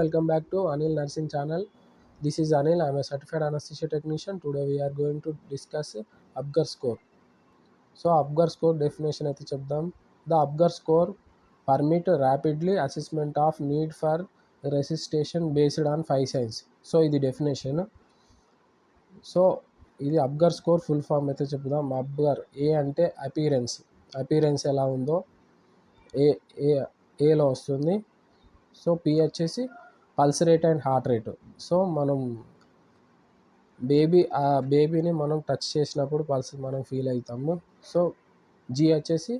welcome back to Anil Nursing channel. This is Anil. I am a certified anesthesia technician. Today we are going to discuss Apgar score. So Apgar score definition అయితే చెప్దాం. The Apgar score permit rapidly assessment of need for resuscitation based on 5 signs. So ఇది definition. So ఇది Apgar score full form అయితే చెప్దాం. Apgar ఏ అంటే appearance ఎలా ఉందో ఏలో వస్తుంది. సో పి వచ్చేసి pulse rate and heart rate. So మనం బేబీని మనం టచ్ చేసినప్పుడు పల్స్ మనం ఫీల్ అవుతాము. సో జీ వచ్చేసి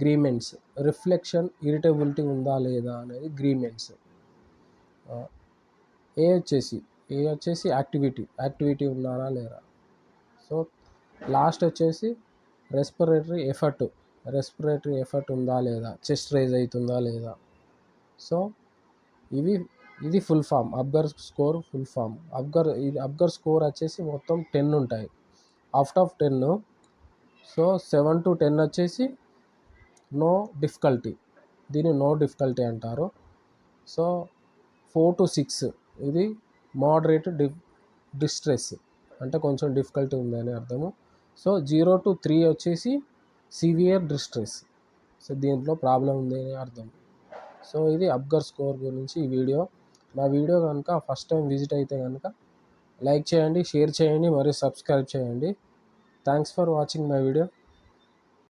గ్రీమెంట్స్, రిఫ్లెక్షన్, ఇరిటబిలిటీ ఉందా లేదా అనేది గ్రీమెంట్స్. ఏ వచ్చేసి యాక్టివిటీ ఉన్నారా లేదా. సో లాస్ట్ వచ్చేసి రెస్పిరేటరీ ఎఫర్ట్ ఉందా లేదా, చెస్ట్ రైజ్ అవుతుందా లేదా. సో ఇది full form Apgar score full form. Apgar score వచ్చేసి మొత్తం 10 ఉంటాయి. అవుట్ ఆఫ్ 10 సో 7 to 10 వచ్చేసి నో డిఫికల్టీ, దీన్ని నో డిఫికల్టీ అంటారు. సో 4 to 6 ఇది మోడరేట్ డిస్ట్రెస్, అంటే కొంచెం డిఫికల్టీ ఉందని అర్థము. సో 0 to 3 వచ్చేసి సివియర్ డిస్ట్రెస్, సో దీంట్లో ప్రాబ్లం ఉంది అని అర్థం. సో ఇది అబ్గర్ స్కోర్ గురించి ఈ వీడియో. నా వీడియో కనుక ఫస్ట్ టైం విజిట్ అయితే కనుక లైక్ చేయండి, షేర్ చేయండి, మరియు సబ్స్క్రైబ్ చేయండి. Thanks for watching my video.